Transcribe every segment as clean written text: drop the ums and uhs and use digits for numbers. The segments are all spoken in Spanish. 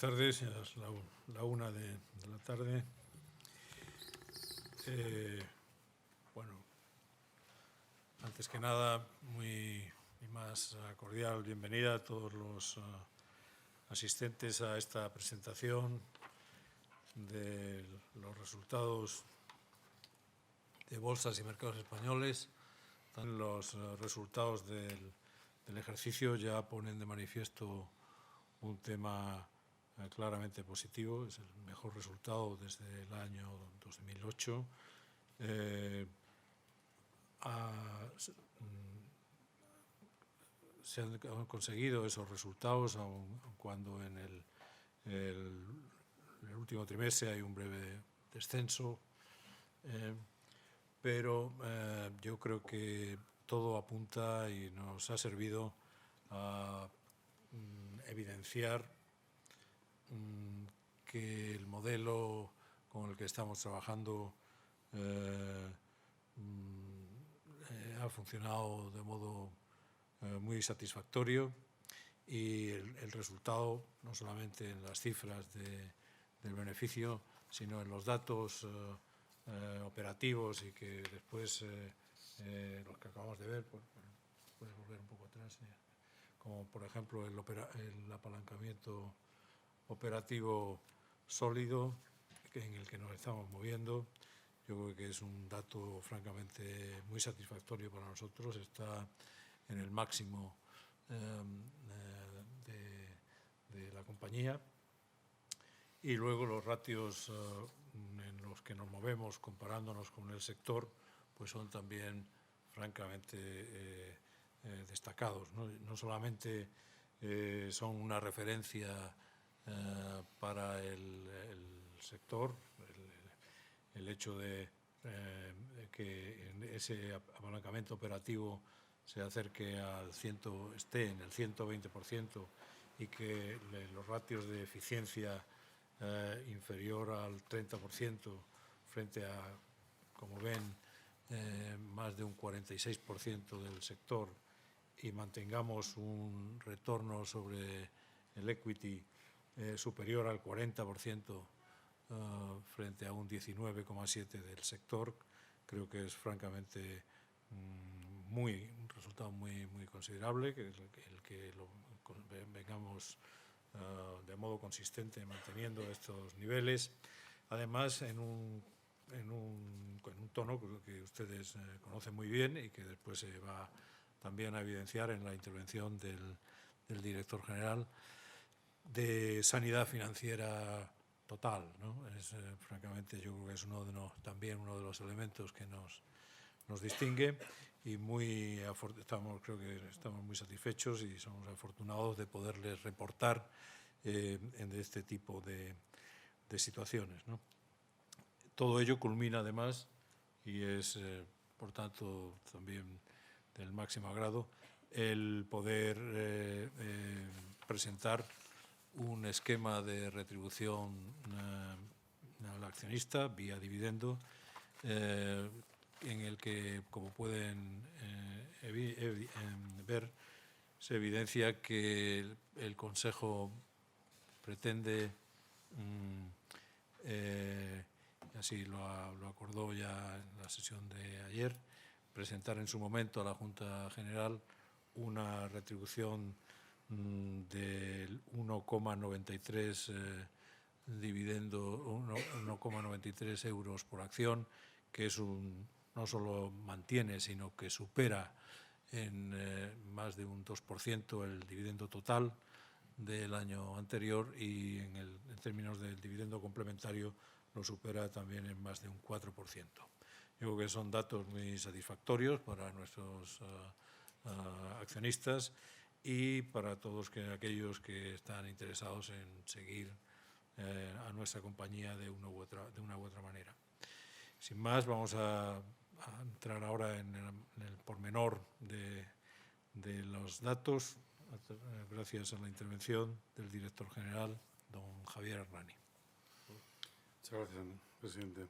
tardes, es la 1 de la tarde. Bueno, antes que nada, mi más cordial bienvenida a todos los asistentes a esta presentación de los resultados de bolsas y mercados españoles. También los resultados del ejercicio ya ponen de manifiesto un tema claramente positivo. Es el mejor resultado desde el año 2008. Se han conseguido esos resultados, aun cuando en el último trimestre hay un breve descenso, pero yo creo que todo apunta y nos ha servido a evidenciar que el modelo con el que estamos trabajando ha funcionado de modo muy satisfactorio, y el resultado, no solamente en las cifras del beneficio, sino en los datos operativos, y que después los que acabamos de ver, pues, bueno, puedes volver un poco atrás, como por ejemplo el apalancamiento operativo sólido en el que nos estamos moviendo. Yo creo que es un dato francamente muy satisfactorio para nosotros. Está en el máximo de la compañía. Y luego los ratios en los que nos movemos comparándonos con el sector, pues son también francamente destacados, ¿no? No solamente son una referencia para el sector, el hecho de que ese apalancamiento operativo se acerque esté en el 120%, y que los ratios de eficiencia inferior al 30% frente a, como ven, más de un 46% del sector, y mantengamos un retorno sobre el equity superior al 40% frente a un 19,7% del sector. Creo que es francamente un resultado muy considerable, que el que lo vengamos de modo consistente manteniendo estos niveles, además en un tono que ustedes conocen muy bien y que después se va también a evidenciar en la intervención del director general, de sanidad financiera total, ¿no? Francamente, yo creo que es también uno de los elementos que nos distingue, y creo que estamos muy satisfechos y somos afortunados de poderles reportar en este tipo de situaciones, ¿no? Todo ello culmina además, y es por tanto también del máximo agrado, el poder presentar un esquema de retribución al accionista vía dividendo, en el que, como pueden ver, se evidencia que el Consejo pretende, así lo acordó ya en la sesión de ayer, presentar en su momento a la Junta General una retribución del 1,93 dividendo, 1,93 euros por acción, que es no solo mantiene, sino que supera en más de un 2% el dividendo total del año anterior, y en términos del dividendo complementario lo supera también en más de un 4%. Yo creo que son datos muy satisfactorios para nuestros accionistas y para todos aquellos que están interesados en seguir a nuestra compañía de una u otra manera. Sin más, vamos a entrar ahora en el pormenor de los datos, gracias a la intervención del director general, don Javier Hernani. Muchas gracias, presidente.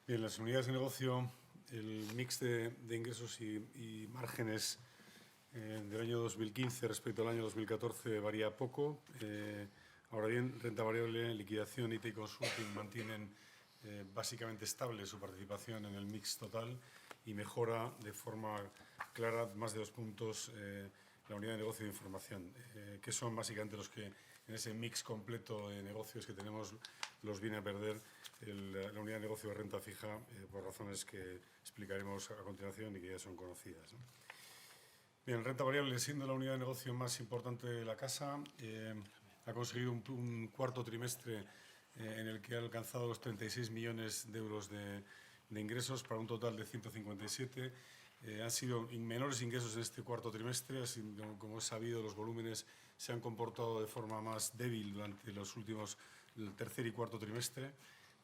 Bien, las unidades de negocio, el mix de ingresos y márgenes del año 2015 respecto al año 2014 varía poco, Ahora bien, renta variable, liquidación y take consulting mantienen básicamente estable su participación en el mix total y mejora de forma clara más de 2 puntos la unidad de negocio de información, que son básicamente los que en ese mix completo de negocios que tenemos los viene a perder la unidad de negocio de renta fija por razones que explicaremos a continuación y que ya son conocidas, ¿no? Bien, renta variable, siendo la unidad de negocio más importante de la casa, ha conseguido un cuarto trimestre en el que ha alcanzado los 36 millones de euros de ingresos para un total de 157. Han sido menores ingresos en este cuarto trimestre, así como es sabido, los volúmenes se han comportado de forma más débil durante los últimos, el tercer y cuarto trimestre,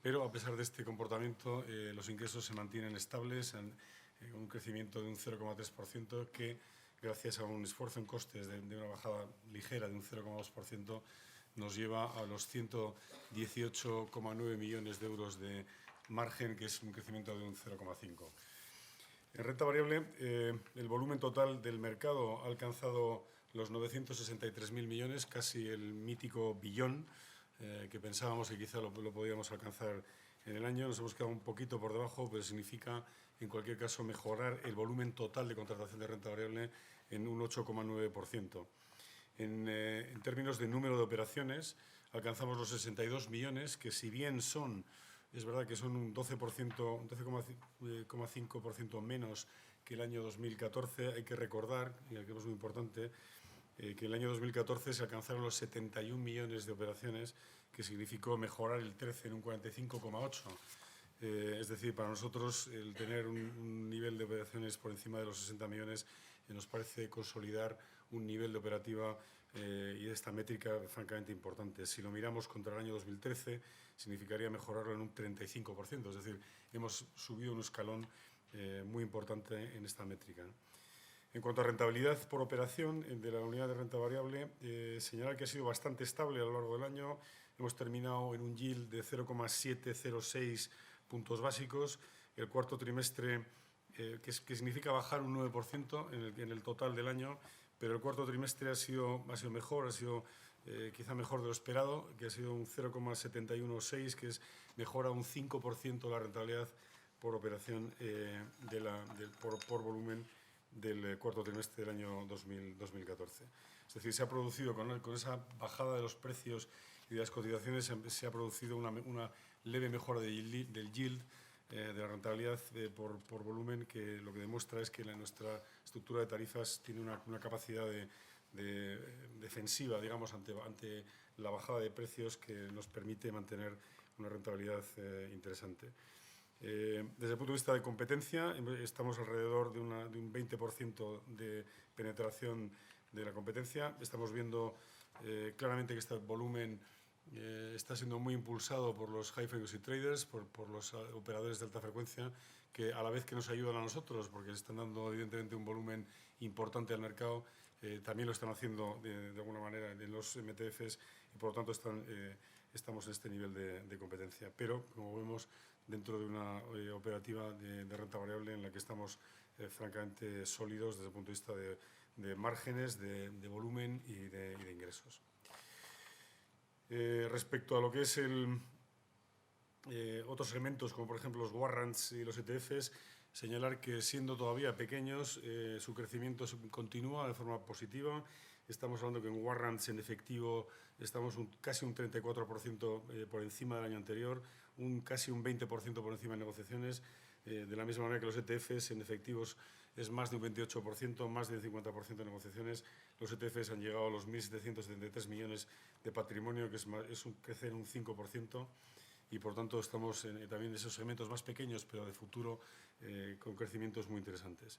pero a pesar de este comportamiento, los ingresos se mantienen estables, un crecimiento de un 0,3% que, gracias a un esfuerzo en costes de una bajada ligera de un 0,2%, nos lleva a los 118,9 millones de euros de margen, que es un crecimiento de un 0,5%. En renta variable, el volumen total del mercado ha alcanzado los 963.000 millones, casi el mítico billón, que pensábamos que quizá lo podíamos alcanzar en el año. Nos hemos quedado un poquito por debajo, pero significa, en cualquier caso, mejorar el volumen total de contratación de renta variable en un 8,9%. En términos de número de operaciones, alcanzamos los 62 millones, que si bien es verdad que son un 12,5% menos que el año 2014, hay que recordar, y que es muy importante, que el año 2014 se alcanzaron los 71 millones de operaciones, que significó mejorar el 13 en un 45,8%. Es decir, para nosotros el tener un nivel de operaciones por encima de los 60 millones nos parece consolidar un nivel de operativa y de esta métrica francamente importante. Si lo miramos contra el año 2013, significaría mejorarlo en un 35%, es decir, hemos subido un escalón muy importante en esta métrica. En cuanto a rentabilidad por operación de la unidad de renta variable, señalar que ha sido bastante estable a lo largo del año. Hemos terminado en un yield de 0,706 puntos básicos. El cuarto trimestre, que significa bajar un 9% en el total del año, pero el cuarto trimestre ha sido mejor, ha sido quizá mejor de lo esperado, que ha sido un 0,716, que es mejora un 5% la rentabilidad por operación por volumen del cuarto trimestre del año 2014. Es decir, se ha producido con esa bajada de los precios y de las cotizaciones, se ha producido una leve mejora del yield, de la rentabilidad por volumen, que lo que demuestra es que nuestra estructura de tarifas tiene una capacidad defensiva, digamos, ante la bajada de precios, que nos permite mantener una rentabilidad interesante. Desde el punto de vista de competencia, estamos alrededor de un 20% de penetración de la competencia. Estamos viendo claramente que este volumen está siendo muy impulsado por los high frequency traders, por los operadores de alta frecuencia, que a la vez que nos ayudan a nosotros, porque están dando evidentemente un volumen importante al mercado, también lo están haciendo de alguna manera en los MTFs, y por lo tanto estamos en este nivel de competencia. Pero, como vemos, dentro de una operativa de renta variable en la que estamos francamente sólidos desde el punto de vista de márgenes, de volumen y de ingresos. Respecto a lo que es otros elementos, como por ejemplo los warrants y los ETFs, señalar que, siendo todavía pequeños, su crecimiento continúa de forma positiva. Estamos hablando que en warrants en efectivo estamos casi un 34% por encima del año anterior, casi un 20% por encima de negociaciones. De la misma manera que los ETFs en efectivos es más de un 28%, más de un 50% de negociaciones. Los ETFs han llegado a los 1.773 millones de patrimonio, que crece en un 5%, y por tanto estamos también en esos segmentos más pequeños, pero de futuro, con crecimientos muy interesantes.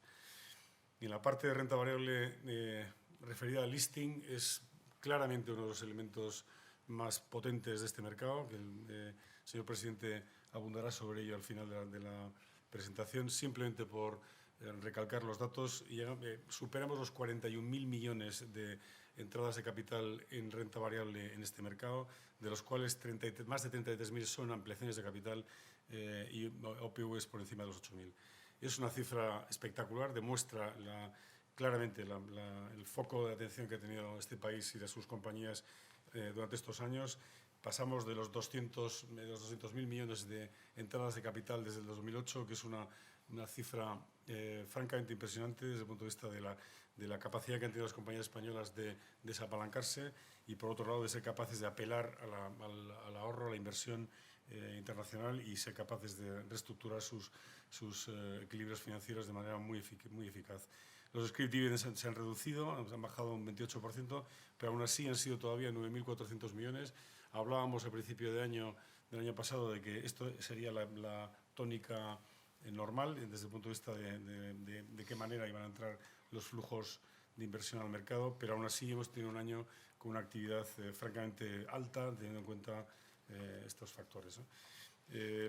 Y en la parte de renta variable referida al listing, es claramente uno de los elementos más potentes de este mercado, que el señor presidente abundará sobre ello al final de la presentación. Simplemente por recalcar los datos, superamos los 41.000 millones de entradas de capital en renta variable en este mercado, de los cuales más de 33.000 son ampliaciones de capital y OPVs por encima de los 8.000. Es una cifra espectacular, demuestra claramente el foco de atención que ha tenido este país y de sus compañías durante estos años. Pasamos de los 200.000 millones de entradas de capital desde el 2008, que es una cifra francamente impresionante desde el punto de vista de la capacidad que han tenido las compañías españolas de desapalancarse y, por otro lado, de ser capaces de apelar al ahorro, a la inversión internacional y ser capaces de reestructurar sus equilibrios financieros de manera muy eficaz. Los scrip dividends se han reducido, han bajado un 28%, pero aún así han sido todavía 9.400 millones. Hablábamos al principio del año pasado de que esto sería la tónica normal desde el punto de vista de qué manera iban a entrar los flujos de inversión al mercado, pero aún así hemos tenido un año con una actividad francamente alta, teniendo en cuenta estos factores, ¿no?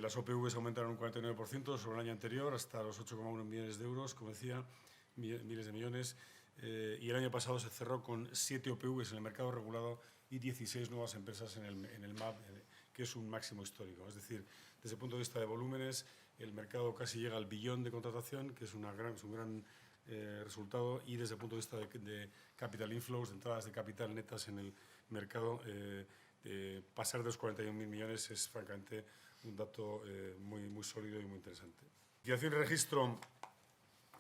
Las OPVs aumentaron un 49% sobre el año anterior, hasta los 8,1 millones de euros, como decía, miles de millones, y el año pasado se cerró con 7 OPVs en el mercado regulado y 16 nuevas empresas en el MAB, que es un máximo histórico. Es decir, desde el punto de vista de volúmenes, el mercado casi llega al billón de contratación, que es un gran resultado, y desde el punto de vista de capital inflows, de entradas de capital netas en el mercado, pasar de los 41.000 millones es francamente un dato muy sólido y muy interesante. Liquidación y registro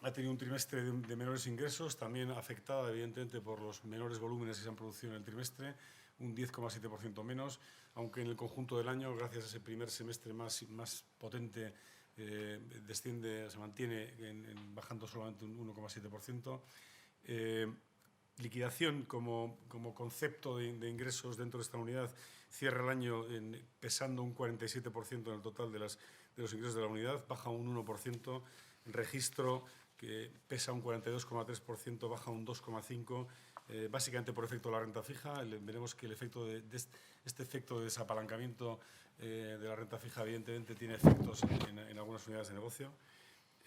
ha tenido un trimestre de menores ingresos, también afectada evidentemente por los menores volúmenes que se han producido en el trimestre, un 10,7% menos, aunque en el conjunto del año, gracias a ese primer semestre más potente, se mantiene bajando solamente un 1,7%. Liquidación como concepto de ingresos dentro de esta unidad cierra el año pesando un 47% en el total de los ingresos de la unidad, baja un 1%. Registro, que pesa un 42,3%, baja un 2,5%, básicamente por efecto de la renta fija. Veremos que este efecto de desapalancamiento de la renta fija evidentemente tiene efectos en algunas unidades de negocio.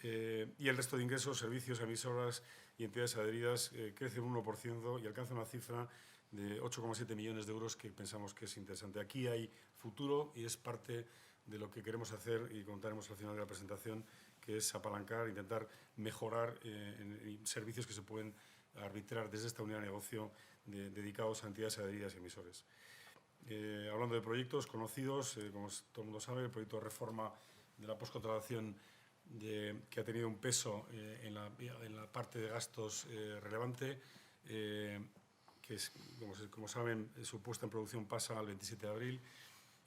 Y el resto de ingresos, servicios, emisoras y entidades adheridas crece un 1% y alcanza una cifra de 8,7 millones de euros que pensamos que es interesante. Aquí hay futuro y es parte de lo que queremos hacer y contaremos al final de la presentación, que es apalancar, intentar mejorar en servicios que se pueden arbitrar desde esta unidad de negocio dedicados a entidades adheridas y emisores. Hablando de proyectos conocidos, como todo el mundo sabe, el proyecto de reforma de la postcontratación que ha tenido un peso en la parte de gastos relevante, que es, como saben, su puesta en producción pasa al 27 de abril.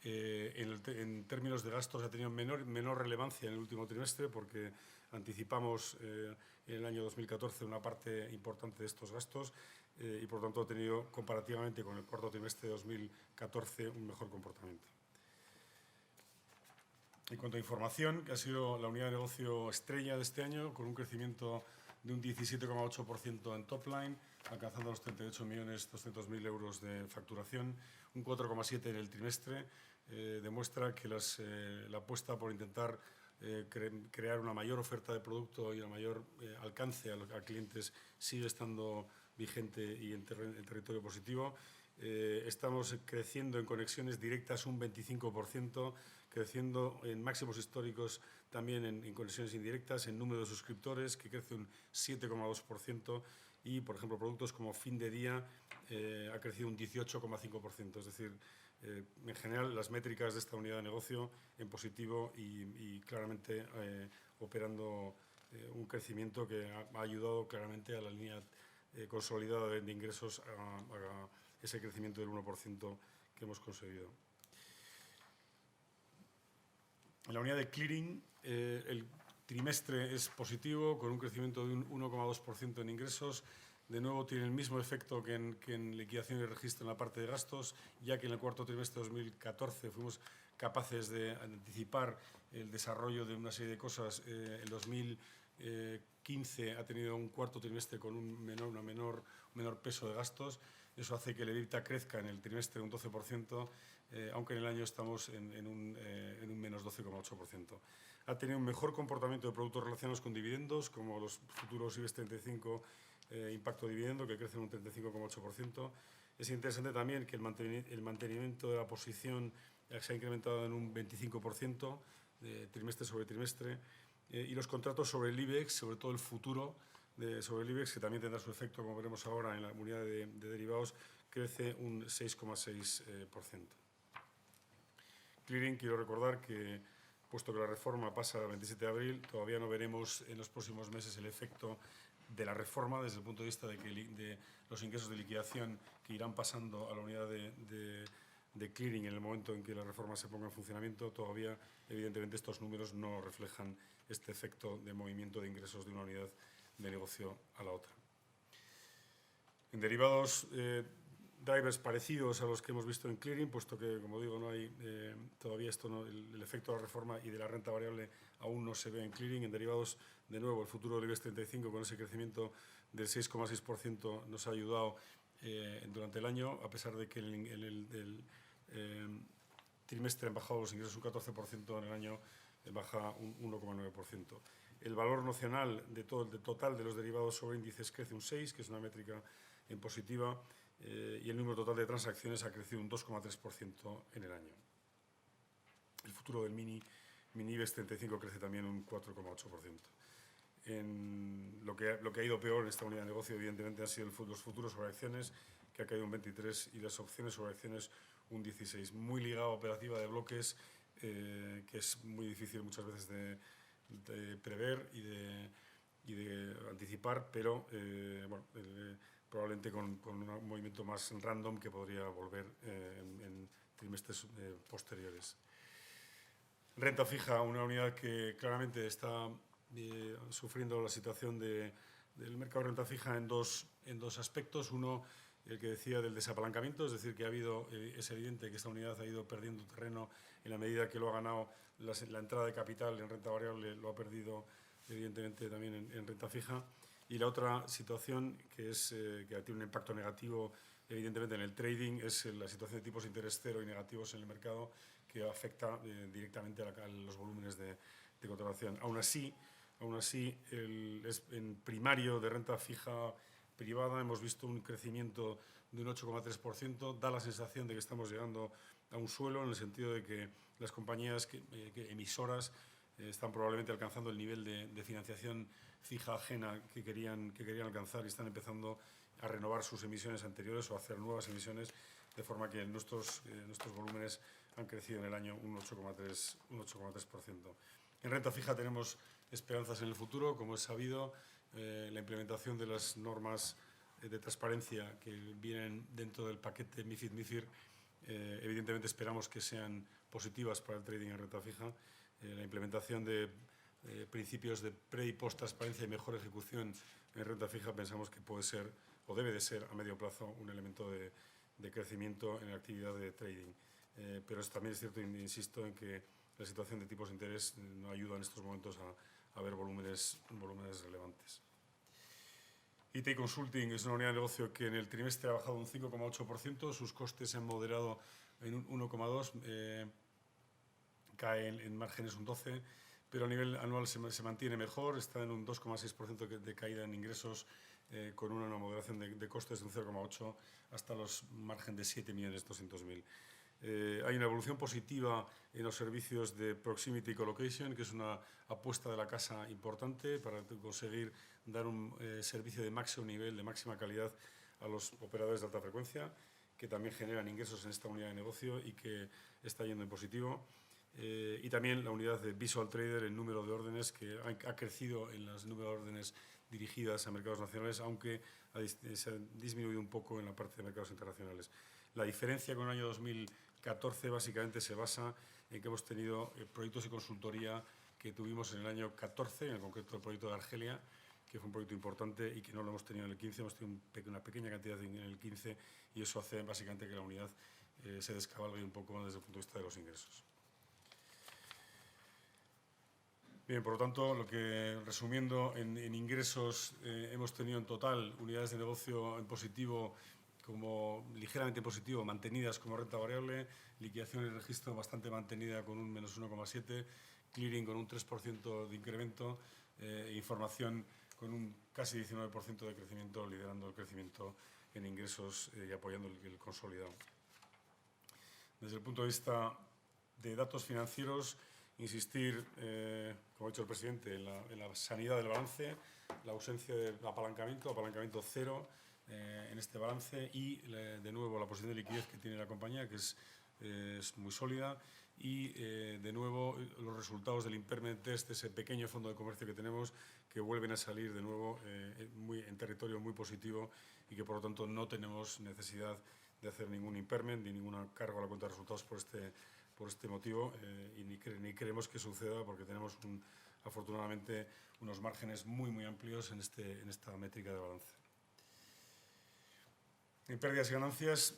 En términos de gastos ha tenido menor relevancia en el último trimestre porque anticipamos en el año 2014 una parte importante de estos gastos y por tanto ha tenido comparativamente con el cuarto trimestre de 2014 un mejor comportamiento. En cuanto a información, que ha sido la unidad de negocio estrella de este año, con un crecimiento de un 17,8% en top line, alcanzando los 38.200.000 euros de facturación, un 4,7% en el trimestre. Demuestra que la apuesta por intentar crear una mayor oferta de producto y un mayor alcance a clientes sigue estando vigente y en territorio positivo. Estamos creciendo en conexiones directas un 25%, creciendo en máximos históricos también en conexiones indirectas, en número de suscriptores, que crece un 7,2%, y, por ejemplo, productos como fin de día ha crecido un 18,5%. Es decir, en general, las métricas de esta unidad de negocio en positivo y claramente operando un crecimiento que ha ayudado claramente a la línea consolidada de ingresos a ese crecimiento del 1% que hemos conseguido. En la unidad de clearing, el trimestre es positivo, con un crecimiento de un 1,2% en ingresos. De nuevo, tiene el mismo efecto que en liquidación y registro en la parte de gastos, ya que en el cuarto trimestre de 2014 fuimos capaces de anticipar el desarrollo de una serie de cosas. El 2015 ha tenido un cuarto trimestre con un menor peso de gastos. Eso hace que el EBITDA crezca en el trimestre un 12%, aunque en el año estamos en un menos 12,8%. Ha tenido un mejor comportamiento de productos relacionados con dividendos, como los futuros IBEX 35 impacto dividendo, que crece en un 35,8%. Es interesante también que el mantenimiento de la posición se ha incrementado en un 25%, trimestre sobre trimestre, y los contratos sobre el IBEX, sobre todo el futuro, sobre el IBEX, que también tendrá su efecto, como veremos ahora, en la unidad de derivados, crece un 6,6%. Clearing, quiero recordar que, puesto que la reforma pasa el 27 de abril, todavía no veremos en los próximos meses el efecto de la reforma desde el punto de vista de los ingresos de liquidación que irán pasando a la unidad de clearing en el momento en que la reforma se ponga en funcionamiento. Todavía, evidentemente, estos números no reflejan este efecto de movimiento de ingresos de una unidad de negocio a la otra. En derivados, drivers parecidos a los que hemos visto en clearing, puesto que, como digo, no hay todavía el efecto de la reforma y de la renta variable aún no se ve en clearing. En derivados, de nuevo, el futuro del IBEX 35 con ese crecimiento del 6,6% nos ha ayudado durante el año, a pesar de que en el trimestre han bajado los ingresos un 14%, en el año baja un 1,9%. El valor nocional de total de los derivados sobre índices crece un 6%, que es una métrica en positiva, y el número total de transacciones ha crecido un 2,3% en el año. El futuro del mini IBEX 35 crece también un 4,8%. Lo que ha ido peor en esta unidad de negocio, evidentemente, han sido los futuros sobre acciones, que ha caído un 23%, y las opciones sobre acciones un 16%. Muy ligado a operativa de bloques, que es muy difícil muchas veces de prever y de anticipar, pero probablemente con un movimiento más random que podría volver en trimestres posteriores. Renta fija, una unidad que claramente está sufriendo la situación del mercado de renta fija en dos aspectos. Uno, el que decía del desapalancamiento, es decir, que es evidente que esta unidad ha ido perdiendo terreno en la medida que lo ha ganado la entrada de capital en renta variable, lo ha perdido evidentemente también en renta fija. Y la otra situación que tiene un impacto negativo evidentemente en el trading es la situación de tipos de interés cero y negativos en el mercado, que afecta directamente a los volúmenes de contratación. Aún así, en primario de renta fija privada hemos visto un crecimiento de un 8,3%. Da la sensación de que estamos llegando a un suelo, en el sentido de que las compañías emisoras están probablemente alcanzando el nivel de financiación fija ajena que querían alcanzar, y están empezando a renovar sus emisiones anteriores o a hacer nuevas emisiones, de forma que nuestros volúmenes han crecido en el año un 8,3%. En renta fija tenemos esperanzas en el futuro, como es sabido. La implementación de las normas de transparencia que vienen dentro del paquete MiFID-MiFIR, evidentemente esperamos que sean positivas para el trading en renta fija. La implementación de principios de pre- y post-transparencia y mejor ejecución en renta fija pensamos que puede ser o debe de ser a medio plazo un elemento de crecimiento en la actividad de trading. Pero también es cierto, insisto, en que la situación de tipos de interés no ayuda en estos momentos a ver volúmenes relevantes. IT Consulting es una unidad de negocio que en el trimestre ha bajado un 5,8%, sus costes se han moderado en un 1,2%, cae en márgenes un 12%, pero a nivel anual se mantiene mejor, está en un 2,6% de caída en ingresos, con una moderación de costes de un 0,8% hasta los márgenes de 7.200.000. Hay una evolución positiva en los servicios de Proximity Colocation, que es una apuesta de la casa importante para conseguir dar un servicio de máximo nivel, de máxima calidad a los operadores de alta frecuencia, que también generan ingresos en esta unidad de negocio y que está yendo en positivo. Y también la unidad de Visual Trader, el número de órdenes, que ha crecido en los números de órdenes dirigidas a mercados nacionales, aunque se ha disminuido un poco en la parte de mercados internacionales. La diferencia con el año 2014 básicamente se basa en que hemos tenido proyectos de consultoría que tuvimos en el año 14, en concreto el proyecto de Argelia, que fue un proyecto importante y que no lo hemos tenido en el 15, hemos tenido una pequeña cantidad en el 15, y eso hace básicamente que la unidad se descabalgue un poco desde el punto de vista de los ingresos. Bien, por lo tanto, resumiendo, en ingresos hemos tenido en total unidades de negocio en positivo, como ligeramente positivo, mantenidas como renta variable, liquidación y registro bastante mantenida con un menos 1,7%, clearing con un 3% de incremento, información con un casi 19% de crecimiento, liderando el crecimiento en ingresos y apoyando el consolidado. Desde el punto de vista de datos financieros, insistir, como ha dicho el presidente, en la sanidad del balance, la ausencia de apalancamiento cero en este balance y, de nuevo, la posición de liquidez que tiene la compañía, que es muy sólida, y, de nuevo, los resultados del impairment test, ese pequeño fondo de comercio que tenemos, que vuelven a salir de nuevo en territorio muy positivo y que, por lo tanto, no tenemos necesidad de hacer ningún impairment ni ningún cargo a la cuenta de resultados por este motivo, y ni queremos que suceda, porque tenemos afortunadamente unos márgenes muy amplios en esta métrica de balance. En pérdidas y ganancias,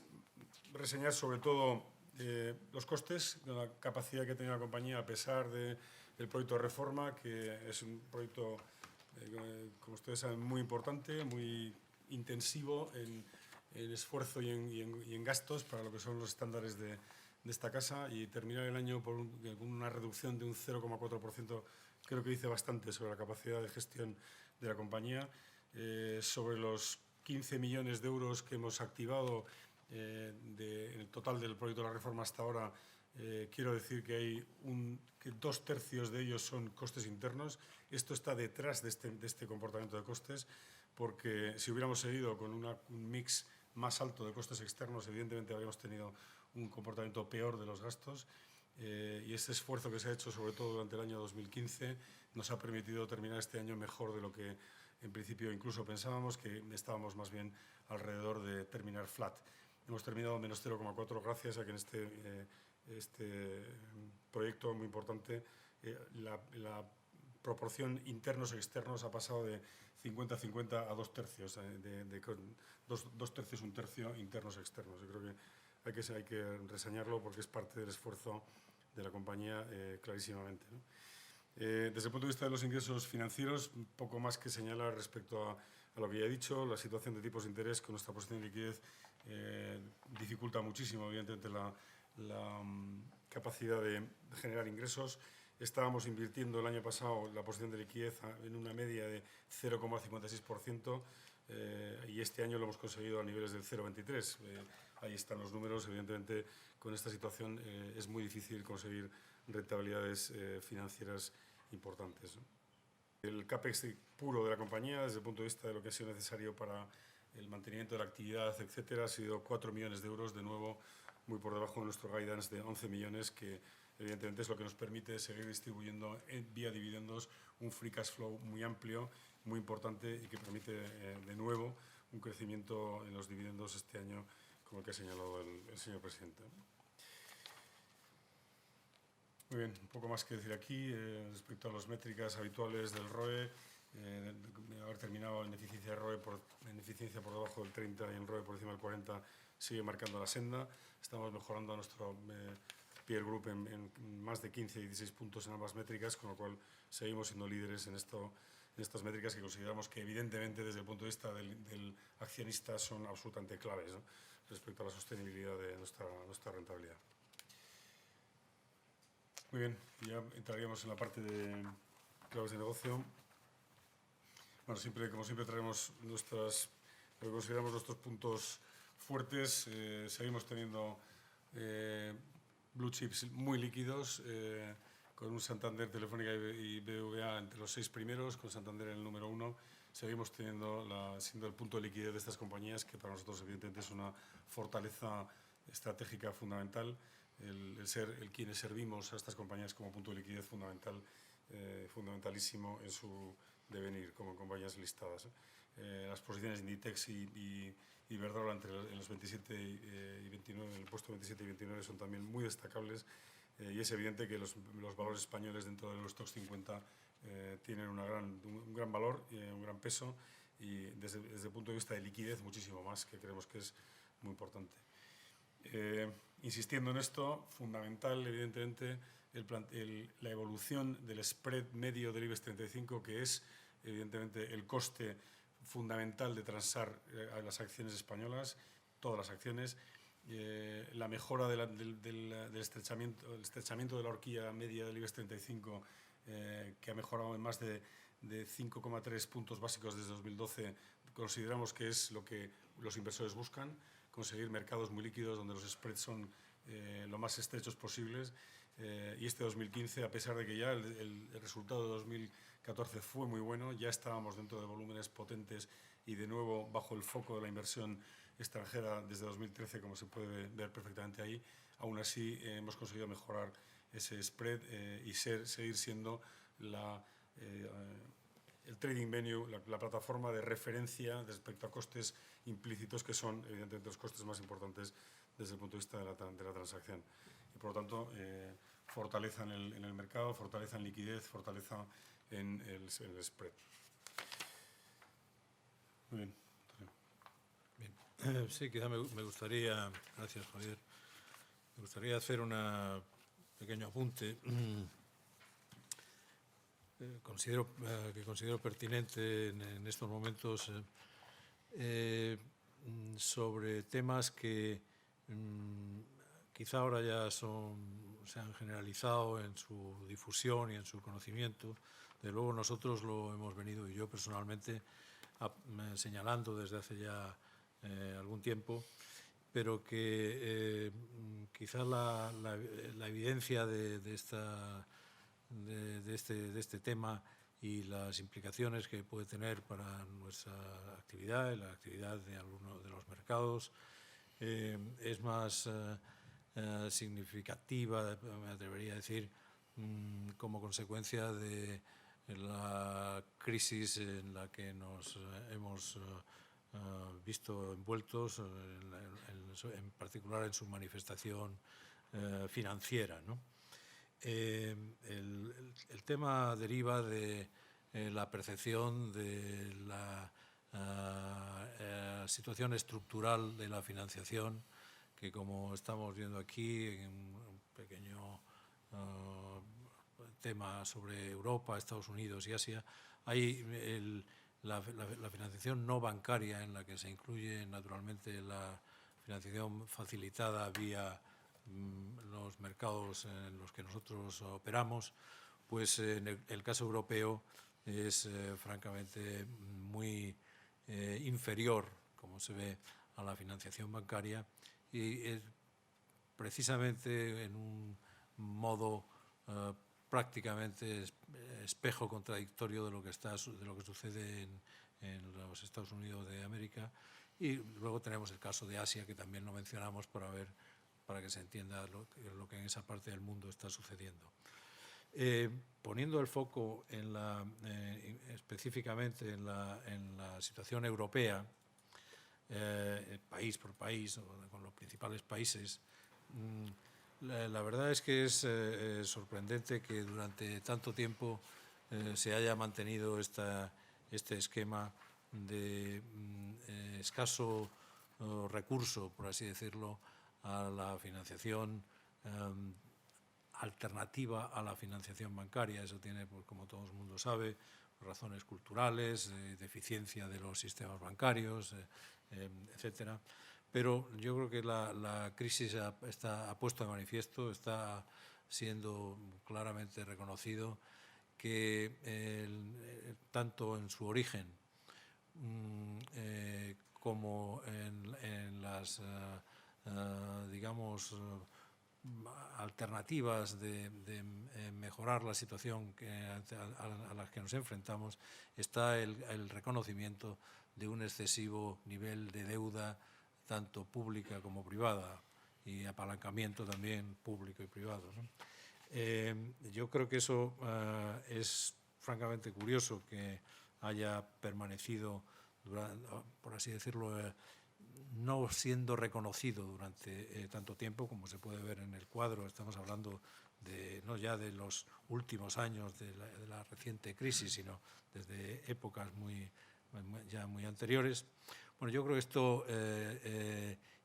reseñar sobre todo los costes, la capacidad que tiene la compañía a pesar del proyecto de reforma, que es un proyecto, como ustedes saben, muy importante, muy intensivo en esfuerzo y en gastos para lo que son los estándares de esta casa, y terminar el año con una reducción de un 0,4%, creo que dice bastante sobre la capacidad de gestión de la compañía. Sobre los 15 millones de euros que hemos activado en el total del proyecto de la reforma hasta ahora, quiero decir que que 2/3 de ellos son costes internos. Esto está detrás de este comportamiento de costes, porque si hubiéramos seguido con un mix más alto de costes externos, evidentemente habríamos tenido un comportamiento peor de los gastos, y este esfuerzo que se ha hecho, sobre todo durante el año 2015, nos ha permitido terminar este año mejor de lo que en principio incluso pensábamos, que estábamos más bien alrededor de terminar flat. Hemos terminado menos 0,4 gracias a que en este proyecto muy importante la proporción internos y externos ha pasado de 50-50 a 2/3, de 2/3, 1/3 internos y externos. Yo creo que hay que reseñarlo porque es parte del esfuerzo de la compañía, clarísimamente, ¿no? Desde el punto de vista de los ingresos financieros, poco más que señalar respecto a lo que ya he dicho. La situación de tipos de interés con nuestra posición de liquidez dificulta muchísimo, evidentemente, la capacidad de generar ingresos. Estábamos invirtiendo el año pasado la posición de liquidez en una media de 0,56%, y este año lo hemos conseguido a niveles del 0,23%. Ahí están los números. Evidentemente, con esta situación es muy difícil conseguir rentabilidades financieras importantes, ¿no? El CAPEX puro de la compañía, desde el punto de vista de lo que ha sido necesario para el mantenimiento de la actividad, etcétera, ha sido 4 millones de euros, de nuevo muy por debajo de nuestro guidance de 11 millones, que evidentemente es lo que nos permite seguir distribuyendo vía dividendos un free cash flow muy amplio, muy importante, y que permite de nuevo un crecimiento en los dividendos este año, como el que ha señalado el señor presidente. Muy bien, un poco más que decir aquí respecto a las métricas habituales del ROE. Haber terminado en eficiencia de ROE en eficiencia por debajo del 30 y en ROE por encima del 40 sigue marcando la senda. Estamos mejorando a nuestro peer group en más de 15 y 16 puntos en ambas métricas, con lo cual seguimos siendo líderes en estas métricas, que consideramos que evidentemente desde el punto de vista del accionista son absolutamente claves, ¿no?, respecto a la sostenibilidad de nuestra rentabilidad. Muy bien, ya entraríamos en la parte de claves de negocio. Bueno, como siempre traemos lo que consideramos nuestros puntos fuertes. Seguimos teniendo blue chips muy líquidos, con un Santander, Telefónica y BBVA entre los 6 primeros, con Santander en el número 1. Seguimos siendo el punto de liquidez de estas compañías, que para nosotros evidentemente es una fortaleza estratégica fundamental, el ser quienes servimos a estas compañías como punto de liquidez fundamentalísimo en su devenir como compañías listadas. Las posiciones Inditex y Iberdrola en los 27 y 29, en el puesto 27 y 29, son también muy destacables, y es evidente que los valores españoles dentro de los Stocks 50 tienen un gran valor, un gran peso, y desde el punto de vista de liquidez muchísimo más, que creemos que es muy importante. Insistiendo en esto, fundamental evidentemente la evolución del spread medio del IBEX 35, que es evidentemente el coste fundamental de transar a las acciones españolas, todas las acciones. La mejora del estrechamiento de la horquilla media del IBEX 35, que ha mejorado en más de 5,3 puntos básicos desde 2012, consideramos que es lo que los inversores buscan, conseguir mercados muy líquidos donde los spreads son lo más estrechos posibles. Y este 2015, a pesar de que ya el resultado de 2014 fue muy bueno, ya estábamos dentro de volúmenes potentes y de nuevo bajo el foco de la inversión extranjera desde 2013, como se puede ver perfectamente ahí. Aún así, hemos conseguido mejorar ese spread y seguir siendo el trading venue, la plataforma de referencia respecto a costes implícitos, que son evidentemente los costes más importantes desde el punto de vista de la transacción. Y por lo tanto, fortaleza en el mercado, fortaleza en liquidez, fortaleza en el spread. Muy bien. Bien. Sí, quizá me gustaría, gracias Javier, me gustaría hacer un pequeño apunte. Considero pertinente en estos momentos sobre temas que quizá ahora ya se han generalizado en su difusión y en su conocimiento. De luego nosotros lo hemos venido, y yo personalmente, señalando desde hace ya algún tiempo, pero que quizá la evidencia de este tema y las implicaciones que puede tener para nuestra actividad y la actividad de algunos de los mercados es más significativa, me atrevería a decir, como consecuencia de la crisis en la que nos hemos visto envueltos, en particular en su manifestación financiera, ¿no? El tema deriva de la percepción de la situación estructural de la financiación, que como estamos viendo aquí en un pequeño tema sobre Europa, Estados Unidos y Asia, hay la financiación no bancaria, en la que se incluye naturalmente la financiación facilitada vía los mercados en los que nosotros operamos, pues en el caso europeo es francamente muy inferior, como se ve, a la financiación bancaria, y precisamente en un modo prácticamente espejo contradictorio de lo que sucede en los Estados Unidos de América. Y luego tenemos el caso de Asia, que también lo mencionamos para que se entienda lo que en esa parte del mundo está sucediendo. Poniendo el foco específicamente en la situación europea, país por país, o con los principales países, la verdad es que es sorprendente que durante tanto tiempo se haya mantenido este esquema de escaso recurso, por así decirlo, a la financiación alternativa a la financiación bancaria. Eso tiene, pues, como todo el mundo sabe, razones culturales, de eficiencia de los sistemas bancarios, etcétera. Pero yo creo que la crisis ha puesto de manifiesto, está siendo claramente reconocido que tanto en su origen como en las digamos alternativas de mejorar la situación a las que nos enfrentamos, está el reconocimiento de un excesivo nivel de deuda, tanto pública como privada, y apalancamiento también público y privado, ¿no? Yo creo que eso es francamente curioso, que haya permanecido, por así decirlo, no siendo reconocido durante tanto tiempo, como se puede ver en el cuadro. Estamos hablando no ya de los últimos años de la reciente crisis, sino desde épocas ya muy anteriores. Bueno, yo creo que esto,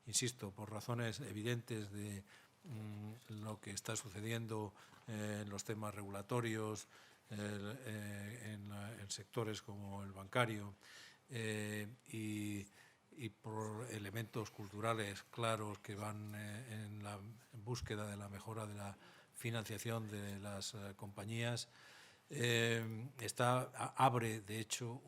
insisto, por razones evidentes de lo que está sucediendo en los temas regulatorios, en sectores como el bancario, y por elementos culturales claros que van en la búsqueda de la mejora de la financiación de las compañías, abre de hecho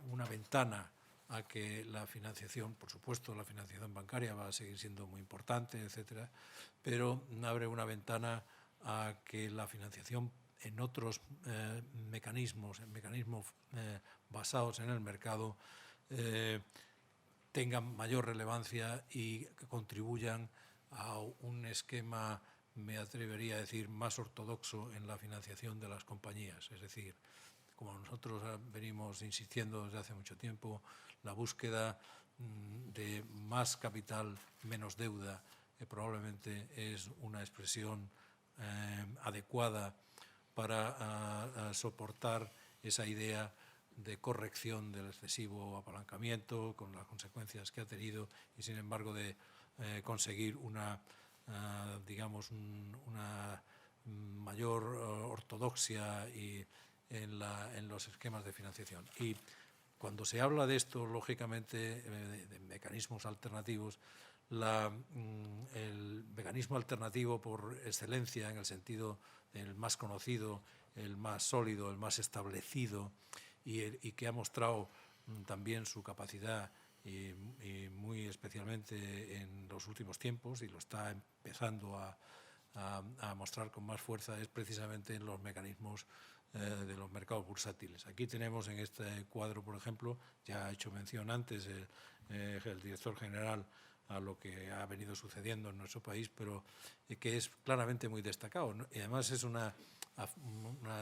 una ventana a que la financiación, por supuesto, la financiación bancaria va a seguir siendo muy importante, etcétera, pero abre una ventana a que la financiación en otros mecanismos basados en el mercado, tengan mayor relevancia y que contribuyan a un esquema, me atrevería a decir, más ortodoxo en la financiación de las compañías. Es decir, como nosotros venimos insistiendo desde hace mucho tiempo, la búsqueda de más capital, menos deuda, probablemente es una expresión adecuada para soportar esa idea de corrección del excesivo apalancamiento, con las consecuencias que ha tenido, y sin embargo de conseguir una, digamos, una mayor ortodoxia en los esquemas de financiación. Y cuando se habla de esto, lógicamente, de mecanismos alternativos, el mecanismo alternativo por excelencia, en el sentido del más conocido, el más sólido, el más establecido, y que ha mostrado también su capacidad, y muy especialmente en los últimos tiempos, y lo está empezando a mostrar con más fuerza, es precisamente en los mecanismos de los mercados bursátiles. Aquí tenemos en este cuadro, por ejemplo, ya ha hecho mención antes el director general a lo que ha venido sucediendo en nuestro país, pero que es claramente muy destacado, ¿no? Y además es una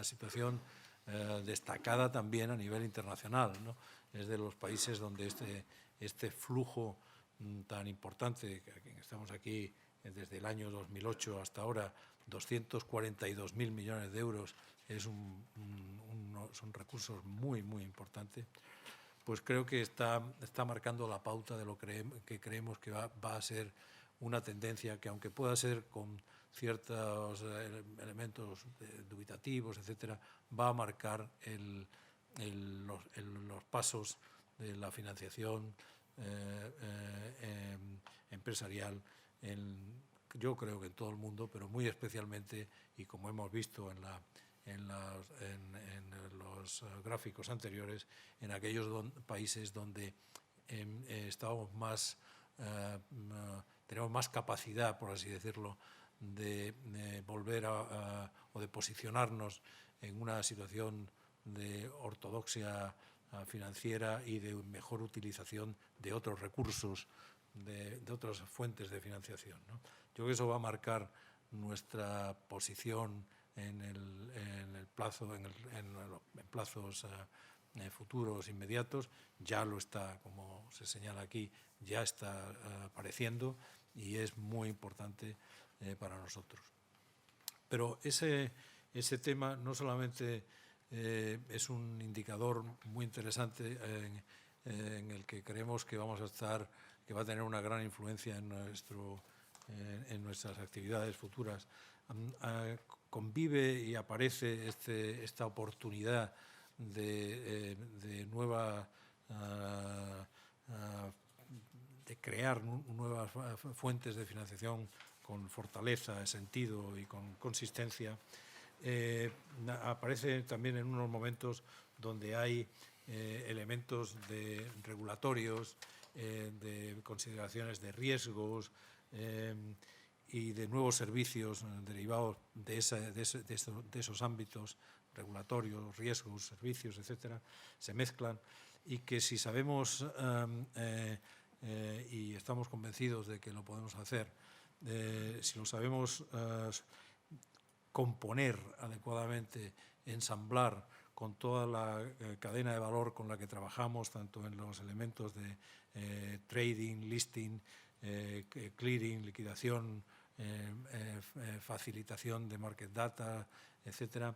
situación destacada también a nivel internacional, ¿no? Es de los países donde este flujo tan importante, que estamos aquí desde el año 2008 hasta ahora, 242.000 millones de euros, son recursos muy, muy importantes, pues creo que está marcando la pauta de lo que creemos que va a ser una tendencia que, aunque pueda ser con ciertos elementos dubitativos, etcétera, va a marcar los pasos de la financiación empresarial, yo creo que en todo el mundo, pero muy especialmente, y como hemos visto en los gráficos anteriores, en aquellos países donde estamos tenemos más capacidad, por así decirlo, de volver o de posicionarnos en una situación de ortodoxia financiera y de mejor utilización de otros recursos, de otras fuentes de financiación, ¿no? Yo creo que eso va a marcar nuestra posición en plazos futuros inmediatos. Ya lo está, como se señala aquí, ya está apareciendo, y es muy importante para nosotros. Pero ese tema no solamente es un indicador muy interesante en el que creemos que vamos a estar, que va a tener una gran influencia en nuestras actividades futuras. Convive y aparece esta oportunidad de crear nuevas fuentes de financiación con fortaleza, sentido y con consistencia. Aparece también en unos momentos donde hay elementos regulatorios, de consideraciones de riesgos y de nuevos servicios derivados de esos ámbitos regulatorios, riesgos, servicios, etcétera, se mezclan, y que si sabemos y estamos convencidos de que lo podemos hacer, si lo sabemos componer adecuadamente, ensamblar con toda la cadena de valor con la que trabajamos, tanto en los elementos de trading, listing, clearing, liquidación, facilitación de market data, etcétera,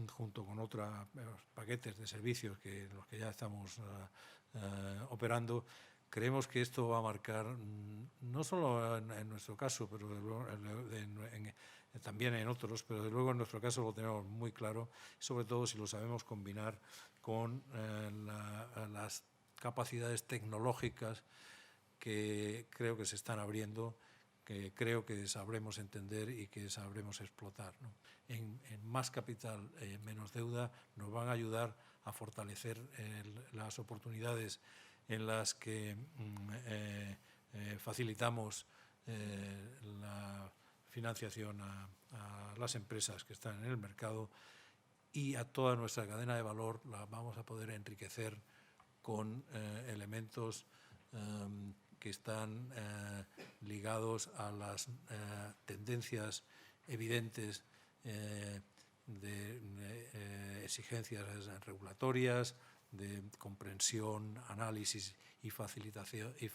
junto con otros paquetes de servicios en los que ya estamos operando. Creemos que esto va a marcar, no solo en nuestro caso, pero también en otros, pero desde luego en nuestro caso lo tenemos muy claro, sobre todo si lo sabemos combinar con las capacidades tecnológicas que creo que se están abriendo, que creo que sabremos entender y que sabremos explotar, ¿no? En más capital, menos deuda, nos van a ayudar a fortalecer las oportunidades en las que facilitamos la financiación a las empresas que están en el mercado, y a toda nuestra cadena de valor la vamos a poder enriquecer con elementos que están ligados a las tendencias evidentes de exigencias regulatorias, de comprensión, análisis y facilitación y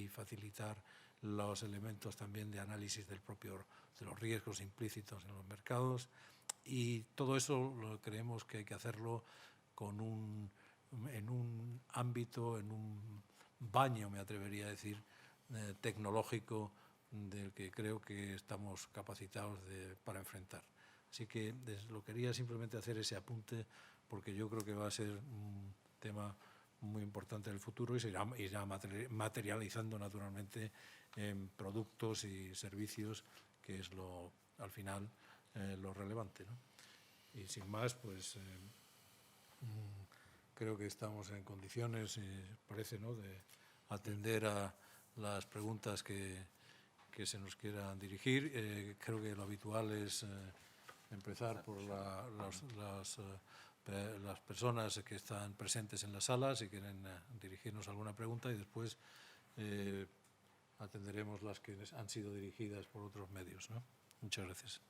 facilitar los elementos también de análisis de los riesgos implícitos en los mercados, y todo eso creemos que hay que hacerlo en un ámbito, en un baño, me atrevería a decir, tecnológico, del que creo que estamos capacitados para enfrentar. Así que lo quería simplemente hacer ese apunte, porque yo creo que va a ser un tema muy importante en el futuro y se irá materializando naturalmente en productos y servicios, que es al final lo relevante, ¿no? Y sin más, pues creo que estamos en condiciones, parece, ¿no?, de atender a las preguntas que se nos quieran dirigir. Creo que lo habitual es empezar por las personas que están presentes en la sala, si quieren dirigirnos alguna pregunta, y después atenderemos las que han sido dirigidas por otros medios, ¿no? Muchas gracias.